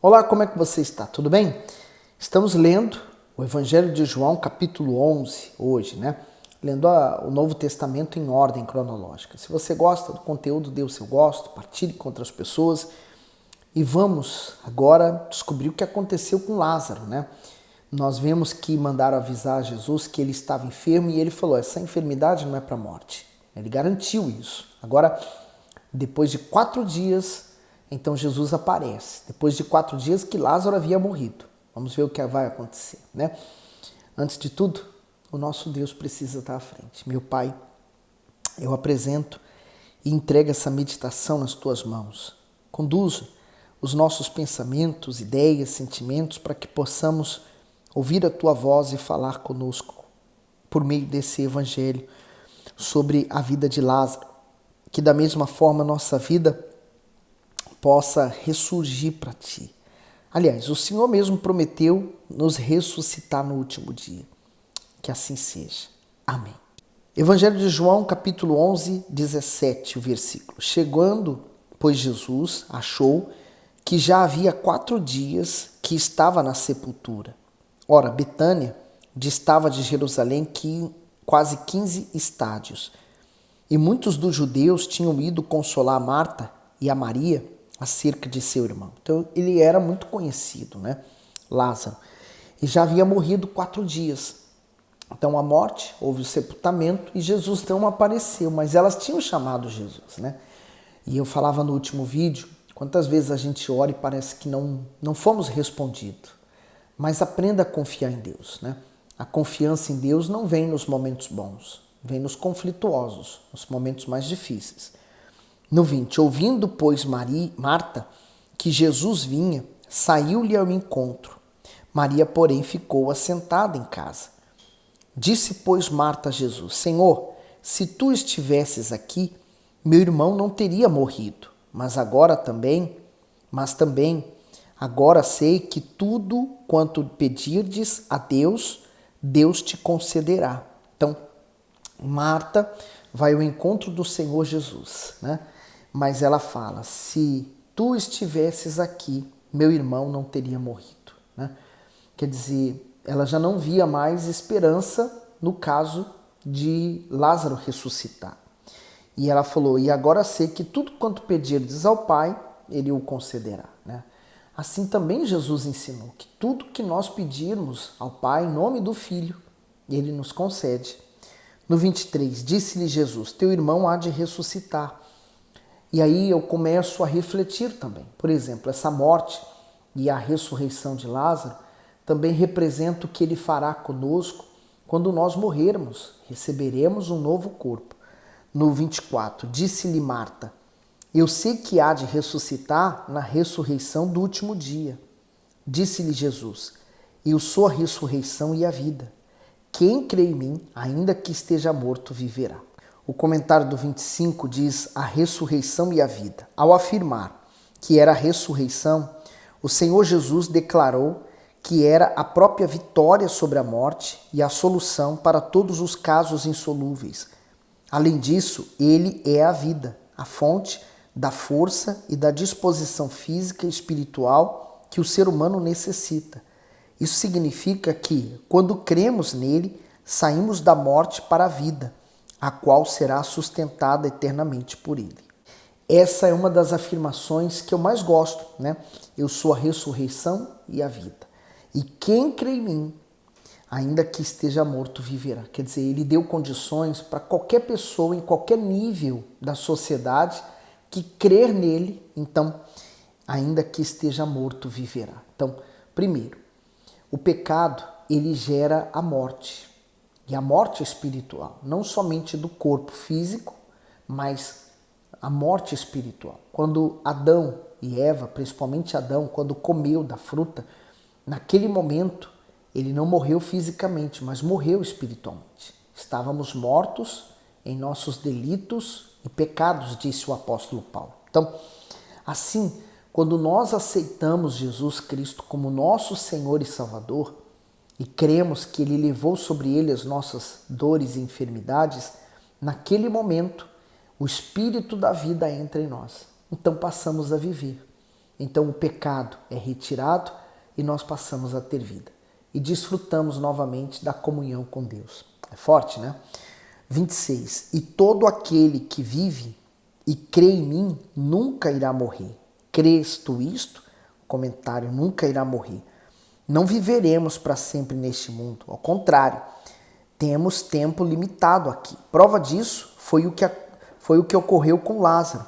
Olá, como é que você está? Tudo bem? Estamos lendo o Evangelho de João, capítulo 11, hoje, né? Lendo o Novo Testamento em ordem cronológica. Se você gosta do conteúdo, dê o seu gosto, partilhe com outras pessoas. E vamos agora descobrir o que aconteceu com Lázaro, né? Nós vemos que mandaram avisar a Jesus que ele estava enfermo e ele falou, essa enfermidade não é para a morte. Ele garantiu isso. Agora, depois de 4 dias, então Jesus aparece. Depois de 4 dias que Lázaro havia morrido. Vamos ver o que vai acontecer, né? Antes de tudo, o nosso Deus precisa estar à frente. Meu Pai, eu apresento e entrego essa meditação nas Tuas mãos. Conduza os nossos pensamentos, ideias, sentimentos para que possamos ouvir a Tua voz e falar conosco por meio desse Evangelho sobre a vida de Lázaro. Que da mesma forma nossa vida possa ressurgir para Ti. Aliás, o Senhor mesmo prometeu nos ressuscitar no último dia. Que assim seja. Amém. Evangelho de João, capítulo 11, 17, o versículo. Chegando, pois Jesus achou que já havia 4 dias que estava na sepultura. Ora, Betânia distava de Jerusalém quase 15 estádios. E muitos dos judeus tinham ido consolar Marta e a Maria acerca de seu irmão. Então ele era muito conhecido, né? Lázaro. E já havia morrido 4 dias. Então a morte, houve o sepultamento e Jesus não apareceu, mas elas tinham chamado Jesus, né? E eu falava no último vídeo, quantas vezes a gente ora e parece que não fomos respondidos. Mas aprenda a confiar em Deus, né? A confiança em Deus não vem nos momentos bons, vem nos conflituosos, nos momentos mais difíceis. No 20, ouvindo, pois, Marta, que Jesus vinha, saiu-lhe ao encontro. Maria, porém, ficou assentada em casa. Disse, pois, Marta a Jesus, Senhor, se tu estivesses aqui, meu irmão não teria morrido. Mas também, agora sei que tudo quanto pedirdes a Deus, Deus te concederá. Então, Marta vai ao encontro do Senhor Jesus, né? Mas ela fala, se tu estivesses aqui, meu irmão não teria morrido, né? Quer dizer, ela já não via mais esperança no caso de Lázaro ressuscitar. E ela falou, e agora sei que tudo quanto pedirdes ao Pai, Ele o concederá, né? Assim também Jesus ensinou que tudo que nós pedirmos ao Pai em nome do Filho, Ele nos concede. No 23, disse-lhe Jesus, teu irmão há de ressuscitar. E aí eu começo a refletir também. Por exemplo, essa morte e a ressurreição de Lázaro também representa o que ele fará conosco quando nós morrermos. Receberemos um novo corpo. No 24, disse-lhe Marta, eu sei que há de ressuscitar na ressurreição do último dia. Disse-lhe Jesus, eu sou a ressurreição e a vida. Quem crê em mim, ainda que esteja morto, viverá. O comentário do 25 diz a ressurreição e a vida. Ao afirmar que era a ressurreição, o Senhor Jesus declarou que era a própria vitória sobre a morte e a solução para todos os casos insolúveis. Além disso, ele é a vida, a fonte da força e da disposição física e espiritual que o ser humano necessita. Isso significa que, quando cremos nele, saímos da morte para a vida, a qual será sustentada eternamente por ele. Essa é uma das afirmações que eu mais gosto, né? Eu sou a ressurreição e a vida. E quem crê em mim, ainda que esteja morto, viverá. Quer dizer, ele deu condições para qualquer pessoa, em qualquer nível da sociedade, que crer nele, então, ainda que esteja morto, viverá. Então, primeiro, o pecado, ele gera a morte. E a morte espiritual, não somente do corpo físico, mas a morte espiritual. Quando Adão e Eva, principalmente Adão, quando comeu da fruta, naquele momento ele não morreu fisicamente, mas morreu espiritualmente. Estávamos mortos em nossos delitos e pecados, disse o apóstolo Paulo. Então, assim, quando nós aceitamos Jesus Cristo como nosso Senhor e Salvador, e cremos que Ele levou sobre Ele as nossas dores e enfermidades, naquele momento o Espírito da vida entra em nós. Então passamos a viver. então o pecado é retirado e nós passamos a ter vida. E desfrutamos novamente da comunhão com Deus. É forte, né? 26. E todo aquele que vive e crê em mim nunca irá morrer. Crês tu isto? Comentário, nunca irá morrer. Não viveremos para sempre neste mundo. Ao contrário, temos tempo limitado aqui. Prova disso foi o que ocorreu com Lázaro,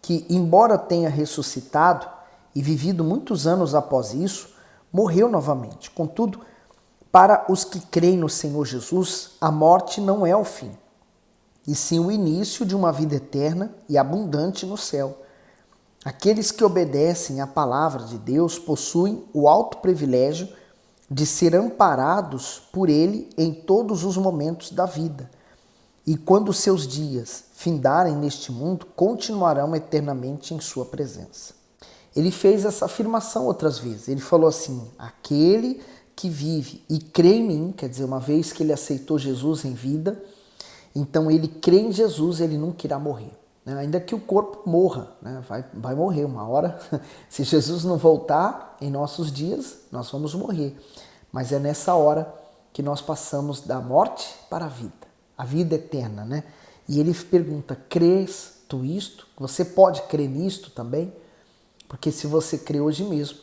que, embora tenha ressuscitado e vivido muitos anos após isso, morreu novamente. Contudo, para os que creem no Senhor Jesus, a morte não é o fim, e sim o início de uma vida eterna e abundante no céu. Aqueles que obedecem à palavra de Deus possuem o alto privilégio de ser amparados por Ele em todos os momentos da vida. E quando seus dias findarem neste mundo, continuarão eternamente em sua presença. Ele fez essa afirmação outras vezes. Ele falou assim: aquele que vive e crê em mim, quer dizer, uma vez que ele aceitou Jesus em vida, então ele crê em Jesus, ele nunca irá morrer. Ainda que o corpo morra, né? vai morrer uma hora. Se Jesus não voltar em nossos dias, nós vamos morrer. Mas é nessa hora que nós passamos da morte para a vida eterna, né? E ele pergunta: crês tu isto? Você pode crer nisto também? Porque se você crê hoje mesmo,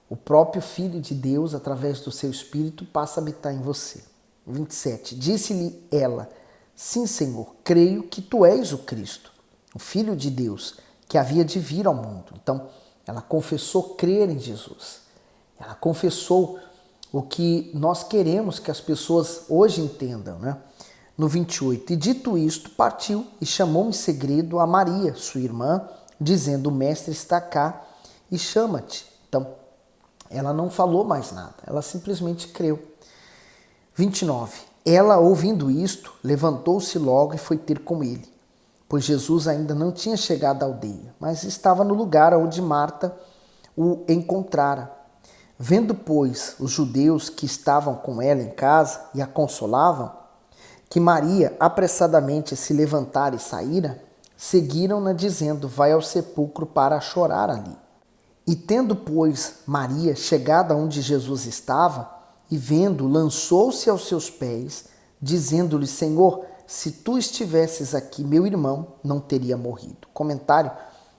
o próprio Filho de Deus, através do seu Espírito, passa a habitar em você. 27. Disse-lhe ela: sim, Senhor, creio que tu és o Cristo, o Filho de Deus, que havia de vir ao mundo. Então, ela confessou crer em Jesus. Ela confessou o que nós queremos que as pessoas hoje entendam, né? No 28, e dito isto, partiu e chamou em segredo a Maria, sua irmã, dizendo: o mestre está cá e chama-te. Então, ela não falou mais nada, ela simplesmente creu. 29, ela, ouvindo isto, levantou-se logo e foi ter com ele, pois Jesus ainda não tinha chegado à aldeia, mas estava no lugar onde Marta o encontrara. Vendo, pois, os judeus que estavam com ela em casa e a consolavam, que Maria apressadamente se levantara e saíra, seguiram-na dizendo: vai ao sepulcro para chorar ali. E tendo, pois, Maria chegado onde Jesus estava, e vendo, lançou-se aos seus pés, dizendo-lhe: Senhor, se tu estivesses aqui, meu irmão não teria morrido. Comentário,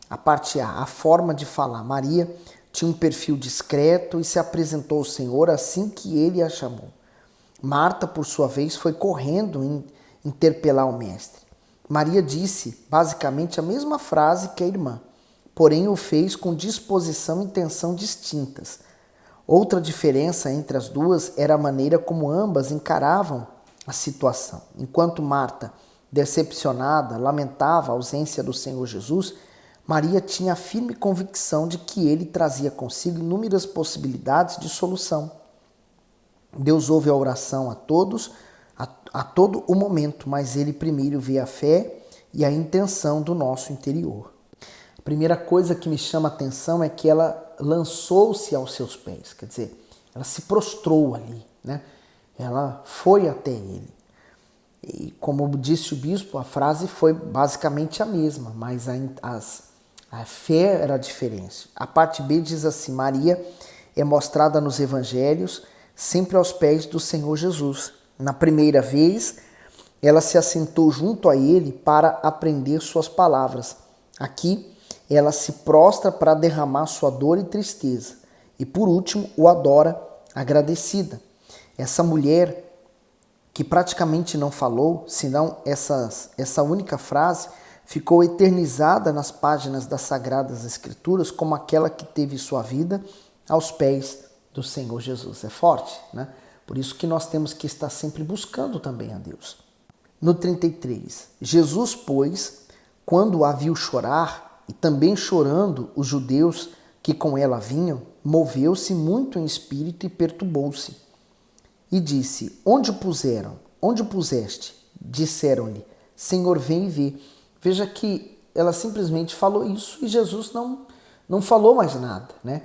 a parte A, a forma de falar. Maria tinha um perfil discreto e se apresentou ao Senhor assim que ele a chamou. Marta, por sua vez, foi correndo interpelar o mestre. Maria disse basicamente a mesma frase que a irmã, porém o fez com disposição e intenção distintas. Outra diferença entre as duas era a maneira como ambas encaravam a situação. Enquanto Marta, decepcionada, lamentava a ausência do Senhor Jesus, Maria tinha a firme convicção de que ele trazia consigo inúmeras possibilidades de solução. Deus ouve a oração a todos, a todo o momento, mas ele primeiro vê a fé e a intenção do nosso interior. A primeira coisa que me chama a atenção é que ela lançou-se aos seus pés, quer dizer, ela se prostrou ali, né? Ela foi até ele. E como disse o bispo, a frase foi basicamente a mesma, mas a fé era diferente. A parte B diz assim: Maria é mostrada nos evangelhos sempre aos pés do Senhor Jesus. Na primeira vez, ela se assentou junto a ele para aprender suas palavras. Aqui, ela se prostra para derramar sua dor e tristeza. E por último, o adora agradecida. Essa mulher que praticamente não falou, senão essa única frase, ficou eternizada nas páginas das Sagradas Escrituras como aquela que teve sua vida aos pés do Senhor Jesus. É forte, né? Por isso que nós temos que estar sempre buscando também a Deus. No 33, Jesus, pois, quando a viu chorar, e também chorando os judeus que com ela vinham, moveu-se muito em espírito e perturbou-se. E disse: onde o puseram? Onde o puseste? Disseram-lhe: Senhor, vem e vê. Veja que ela simplesmente falou isso e Jesus não falou mais nada, né?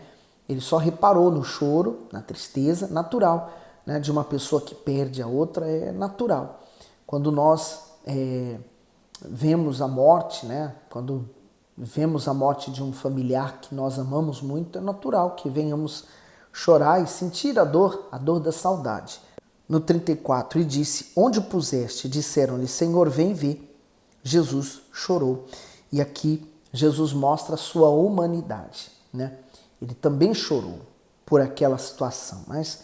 Ele só reparou no choro, na tristeza, natural, né? De uma pessoa que perde a outra, é natural. Quando nós vemos a morte, né? Quando vemos a morte de um familiar que nós amamos muito, é natural que venhamos chorar e sentir a dor da saudade. No 34, e disse, onde o puseste? Disseram-lhe, Senhor, vem ver. Jesus chorou. E aqui Jesus mostra a sua humanidade, né? Ele também chorou por aquela situação, mas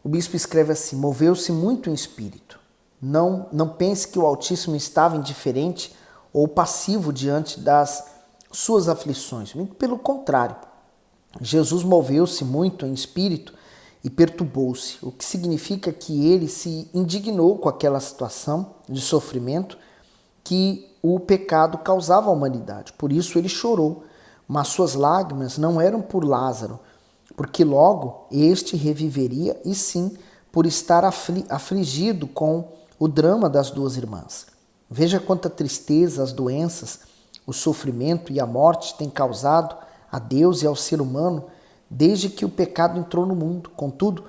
o bispo escreve assim, moveu-se muito em espírito. Não pense que o Altíssimo estava indiferente ou passivo diante das suas aflições. Muito pelo contrário, Jesus moveu-se muito em espírito e perturbou-se, o que significa que ele se indignou com aquela situação de sofrimento que o pecado causava à humanidade. Por isso ele chorou, mas suas lágrimas não eram por Lázaro, porque logo este reviveria, e sim por estar afligido com o drama das duas irmãs. Veja quanta tristeza as doenças, o sofrimento e a morte têm causado a Deus e ao ser humano desde que o pecado entrou no mundo. Contudo,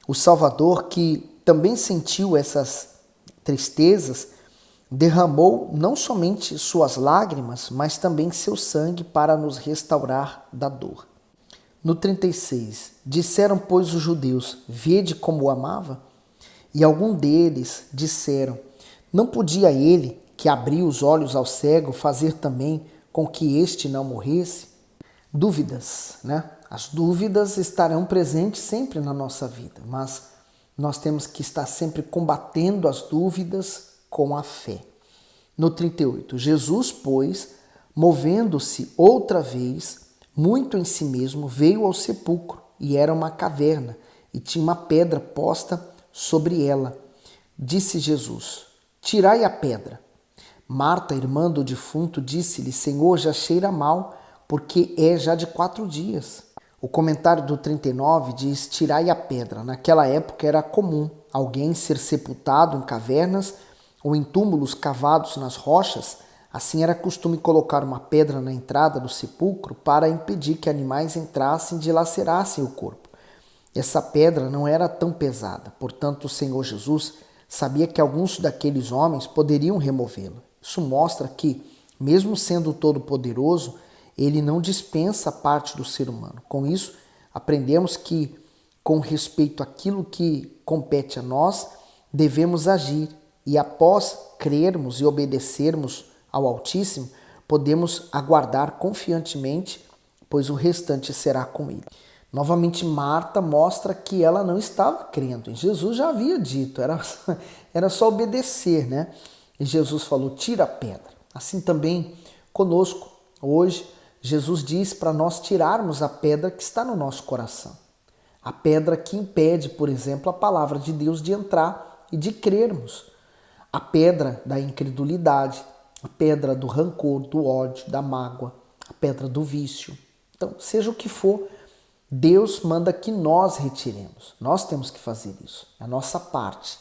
o Salvador, que também sentiu essas tristezas, derramou não somente suas lágrimas, mas também seu sangue para nos restaurar da dor. No 36, disseram, pois, os judeus, vede como o amava? E algum deles disseram, não podia ele, que abriu os olhos ao cego, fazer também com que este não morresse? Dúvidas, né? As dúvidas estarão presentes sempre na nossa vida, mas nós temos que estar sempre combatendo as dúvidas com a fé. No 38, Jesus, pois, movendo-se outra vez, muito em si mesmo, veio ao sepulcro, e era uma caverna, e tinha uma pedra posta sobre ela. Disse Jesus, tirai a pedra. Marta, irmã do defunto, disse-lhe, Senhor, já cheira mal, porque é já de 4 dias. O comentário do 39 diz, tirai a pedra. Naquela época era comum alguém ser sepultado em cavernas ou em túmulos cavados nas rochas. Assim era costume colocar uma pedra na entrada do sepulcro para impedir que animais entrassem e dilacerassem o corpo. Essa pedra não era tão pesada, portanto o Senhor Jesus sabia que alguns daqueles homens poderiam removê-la. Isso mostra que, mesmo sendo todo-poderoso, ele não dispensa parte do ser humano. Com isso, aprendemos que, com respeito àquilo que compete a nós, devemos agir e, após crermos e obedecermos ao Altíssimo, podemos aguardar confiantemente, pois o restante será com ele. Novamente, Marta mostra que ela não estava crendo. E Jesus já havia dito, era só obedecer, né? E Jesus falou, tira a pedra. Assim também conosco, hoje, Jesus diz para nós tirarmos a pedra que está no nosso coração. A pedra que impede, por exemplo, a palavra de Deus de entrar e de crermos. A pedra da incredulidade, a pedra do rancor, do ódio, da mágoa, a pedra do vício. Então, seja o que for, Deus manda que nós retiremos. Nós temos que fazer isso, é a nossa parte.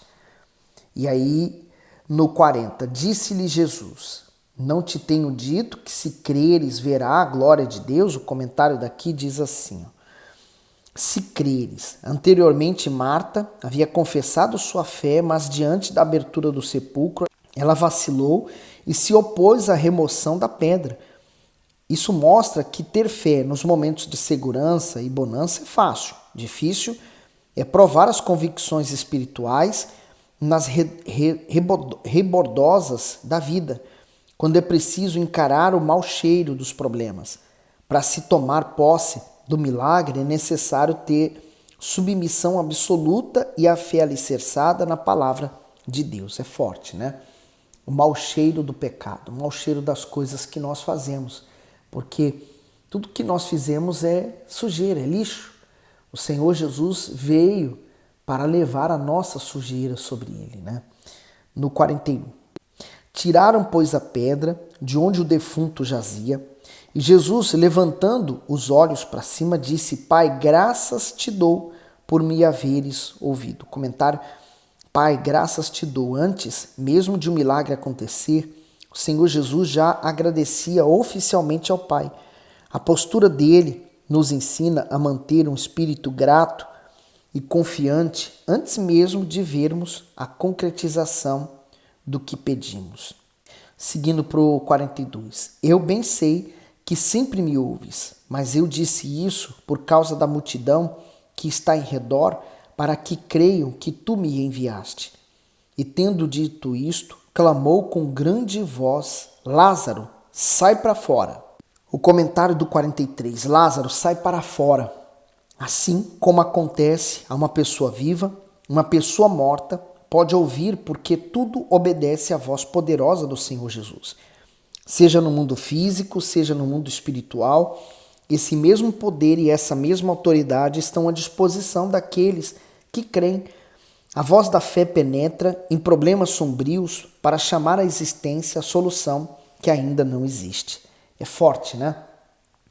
E aí, no 40, disse-lhe Jesus, não te tenho dito que se creres verá a glória de Deus? O comentário daqui diz assim, ó, se creres. Anteriormente, Marta havia confessado sua fé, mas diante da abertura do sepulcro, ela vacilou e se opôs à remoção da pedra. Isso mostra que ter fé nos momentos de segurança e bonança é fácil. Difícil é provar as convicções espirituais nas rebordosas da vida, quando é preciso encarar o mau cheiro dos problemas. Para se tomar posse do milagre é necessário ter submissão absoluta e a fé alicerçada na palavra de Deus. É forte, né? O mau cheiro do pecado, o mau cheiro das coisas que nós fazemos. Porque tudo que nós fizemos é sujeira, é lixo. O Senhor Jesus veio para levar a nossa sujeira sobre ele, né? No 41. Tiraram, pois, a pedra de onde o defunto jazia, e Jesus, levantando os olhos para cima, disse, Pai, graças te dou por me haveres ouvido. Comentário, Pai, graças te dou. Antes mesmo de um milagre acontecer, o Senhor Jesus já agradecia oficialmente ao Pai. A postura dele nos ensina a manter um espírito grato e confiante antes mesmo de vermos a concretização do que pedimos. seguindo para o 42. Eu bem sei que sempre me ouves, mas eu disse isso por causa da multidão que está em redor, para que creiam que tu me enviaste. E tendo dito isto, clamou com grande voz: Lázaro, sai para fora. O comentário do 43, Lázaro, sai para fora. Assim como acontece a uma pessoa viva, uma pessoa morta pode ouvir, porque tudo obedece à voz poderosa do Senhor Jesus. Seja no mundo físico, seja no mundo espiritual, esse mesmo poder e essa mesma autoridade estão à disposição daqueles que creem. A voz da fé penetra em problemas sombrios para chamar à existência a solução que ainda não existe. É forte, né?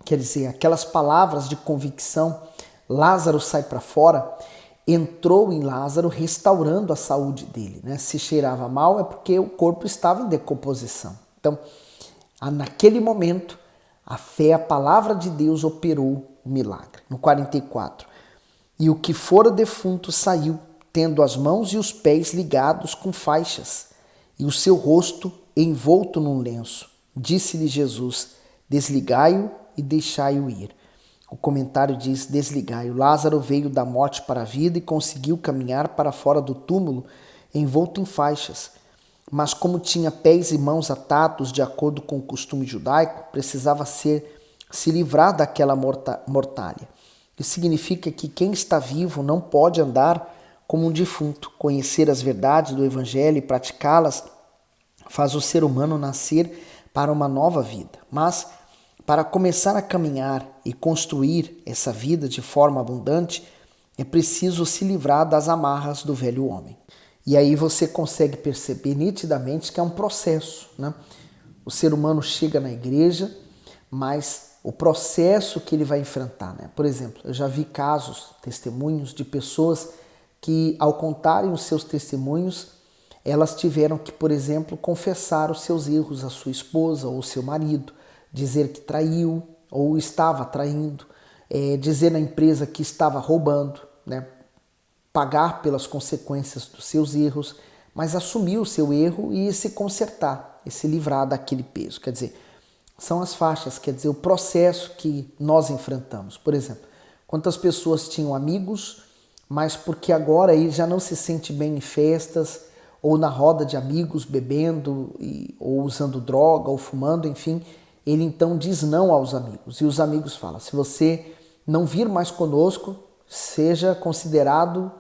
Quer dizer, aquelas palavras de convicção, Lázaro sai para fora, entrou em Lázaro restaurando a saúde dele, né? Se cheirava mal é porque o corpo estava em decomposição. Então, naquele momento, a fé, a palavra de Deus operou o milagre. No 44, e o que fora defunto saiu, tendo as mãos e os pés ligados com faixas, e o seu rosto envolto num lenço. Disse-lhe Jesus: desligai-o e deixai-o ir. O comentário diz: desligai-o. Lázaro veio da morte para a vida e conseguiu caminhar para fora do túmulo, envolto em faixas. Mas como tinha pés e mãos atados de acordo com o costume judaico, precisava se livrar daquela mortalha. Isso significa que quem está vivo não pode andar como um defunto. Conhecer as verdades do Evangelho e praticá-las faz o ser humano nascer para uma nova vida. Mas, para começar a caminhar e construir essa vida de forma abundante, é preciso se livrar das amarras do velho homem. E aí você consegue perceber nitidamente que é um processo, né? O ser humano chega na igreja, mas o processo que ele vai enfrentar, né? Por exemplo, eu já vi casos, testemunhos de pessoas que, ao contarem os seus testemunhos, elas tiveram que, por exemplo, confessar os seus erros à sua esposa ou ao seu marido, dizer que traiu ou estava traindo, dizer na empresa que estava roubando, né? Pagar pelas consequências dos seus erros, mas assumir o seu erro e se consertar, e se livrar daquele peso. Quer dizer, são as faixas, quer dizer, o processo que nós enfrentamos. Por exemplo, quantas pessoas tinham amigos, mas porque agora ele já não se sente bem em festas, ou na roda de amigos, bebendo, ou usando droga, ou fumando, enfim, ele então diz não aos amigos. E os amigos falam: se você não vir mais conosco, seja considerado,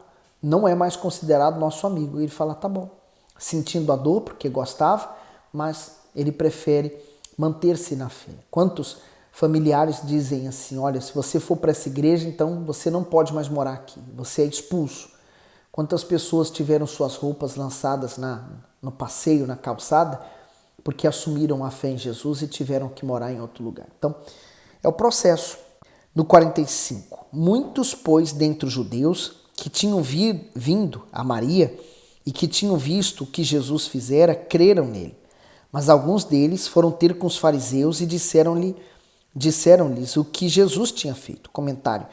não é mais considerado nosso amigo. E ele fala: tá bom, sentindo a dor porque gostava, mas ele prefere manter-se na fé. Quantos familiares dizem assim: olha, se você for para essa igreja, então você não pode mais morar aqui, você é expulso. Quantas pessoas tiveram suas roupas lançadas no passeio, na calçada, porque assumiram a fé em Jesus e tiveram que morar em outro lugar. Então, é o processo. No 45, muitos, pois, dentre os judeus que tinham vindo a Maria e que tinham visto o que Jesus fizera, creram nele. Mas alguns deles foram ter com os fariseus e disseram-lhes o que Jesus tinha feito. Comentário: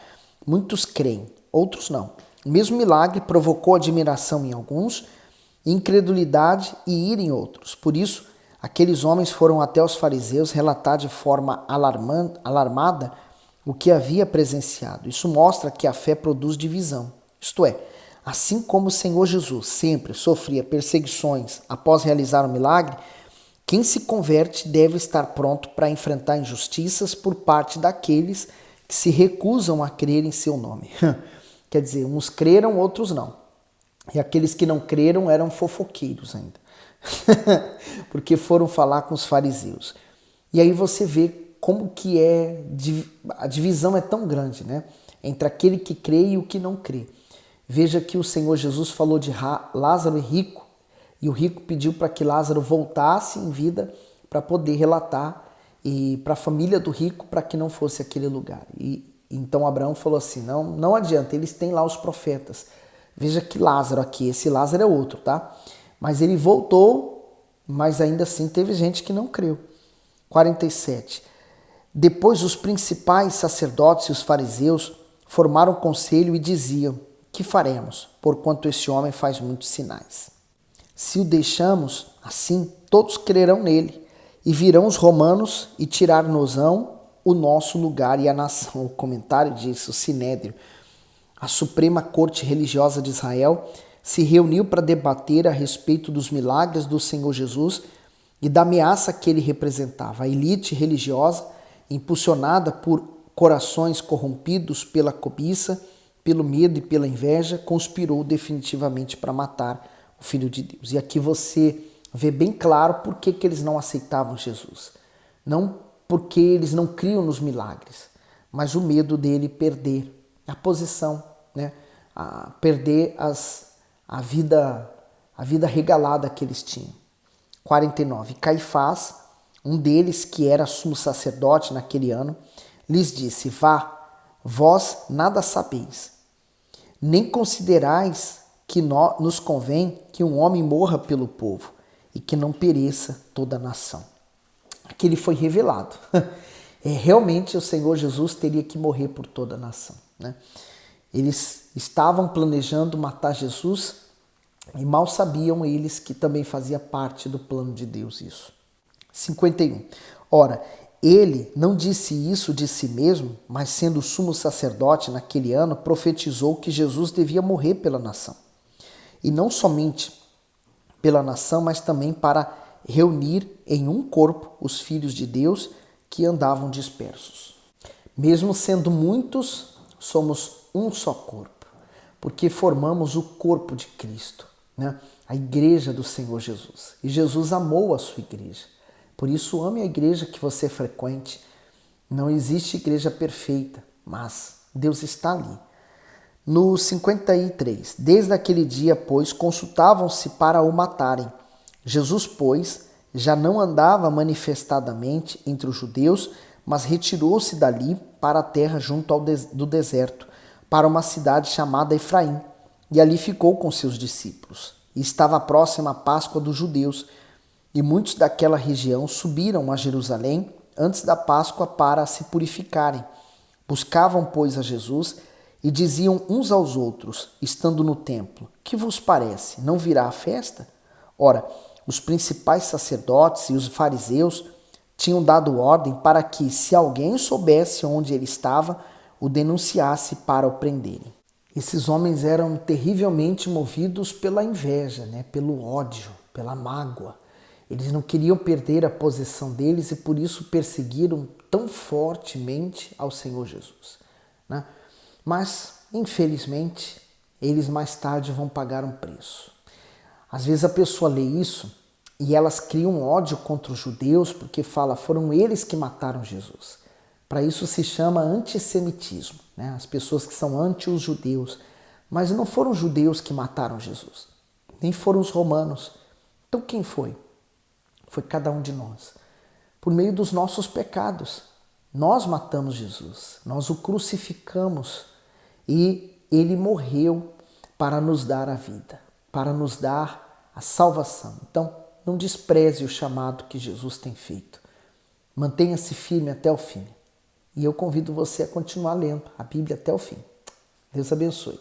muitos creem, outros não. O mesmo milagre provocou admiração em alguns, incredulidade e ira em outros. Por isso, aqueles homens foram até os fariseus relatar de forma alarmada o que havia presenciado. Isso mostra que a fé produz divisão. Isto é, assim como o Senhor Jesus sempre sofria perseguições após realizar um milagre, quem se converte deve estar pronto para enfrentar injustiças por parte daqueles que se recusam a crer em seu nome. Quer dizer, uns creram, outros não. E aqueles que não creram eram fofoqueiros ainda. Porque foram falar com os fariseus. E aí você vê como que a divisão é tão grande, né? Entre aquele que crê e o que não crê. Veja que o Senhor Jesus falou de Lázaro e rico, e o rico pediu para que Lázaro voltasse em vida para poder relatar e para a família do rico para que não fosse aquele lugar. E então Abraão falou assim: não adianta, eles têm lá os profetas. Veja que Lázaro aqui, esse Lázaro é outro, tá? Mas ele voltou, mas ainda assim teve gente que não creu. 47. Depois os principais sacerdotes e os fariseus formaram conselho e diziam: que faremos, porquanto esse homem faz muitos sinais? Se o deixamos assim, todos crerão nele, e virão os romanos e tirar-nos-ão o nosso lugar e a nação. O comentário disso, o Sinédrio. A Suprema Corte Religiosa de Israel se reuniu para debater a respeito dos milagres do Senhor Jesus e da ameaça que ele representava. A elite religiosa, impulsionada por corações corrompidos pela cobiça, pelo medo e pela inveja, conspirou definitivamente para matar o Filho de Deus. E aqui você vê bem claro por que eles não aceitavam Jesus. Não porque eles não criam nos milagres, mas o medo dele perder a posição, né? Perder a vida regalada que eles tinham. 49. Caifás, um deles que era sumo sacerdote naquele ano, lhes disse: vá, vós nada sabeis, nem considerais que nos convém que um homem morra pelo povo e que não pereça toda a nação. Aqui ele foi revelado. Realmente o Senhor Jesus teria que morrer por toda a nação, né? Eles estavam planejando matar Jesus e mal sabiam eles que também fazia parte do plano de Deus isso. 51. Ora, ele não disse isso de si mesmo, mas sendo sumo sacerdote naquele ano, profetizou que Jesus devia morrer pela nação. E não somente pela nação, mas também para reunir em um corpo os filhos de Deus que andavam dispersos. Mesmo sendo muitos, somos um só corpo, porque formamos o corpo de Cristo, né? A igreja do Senhor Jesus. E Jesus amou a sua igreja. Por isso, ame a igreja que você frequente. Não existe igreja perfeita, mas Deus está ali. No 53, desde aquele dia, pois, consultavam-se para o matarem. Jesus, pois, já não andava manifestadamente entre os judeus, mas retirou-se dali para a terra junto do deserto, para uma cidade chamada Efraim, e ali ficou com seus discípulos. E estava próxima a Páscoa dos judeus, e muitos daquela região subiram a Jerusalém antes da Páscoa para se purificarem. Buscavam, pois, a Jesus e diziam uns aos outros, estando no templo: que vos parece? Não virá a festa? Ora, os principais sacerdotes e os fariseus tinham dado ordem para que, se alguém soubesse onde ele estava, o denunciasse para o prenderem. Esses homens eram terrivelmente movidos pela inveja, né? Pelo ódio, pela mágoa. Eles não queriam perder a posição deles e por isso perseguiram tão fortemente ao Senhor Jesus, né? Mas, infelizmente, eles mais tarde vão pagar um preço. Às vezes a pessoa lê isso e elas criam ódio contra os judeus porque fala, foram eles que mataram Jesus. Para isso se chama antissemitismo, né? As pessoas que são anti os judeus. Mas não foram os judeus que mataram Jesus, nem foram os romanos. Então quem foi? Foi cada um de nós. Por meio dos nossos pecados. Nós matamos Jesus, nós o crucificamos e ele morreu para nos dar a vida, para nos dar a salvação. Então, não despreze o chamado que Jesus tem feito. Mantenha-se firme até o fim. E eu convido você a continuar lendo a Bíblia até o fim. Deus abençoe.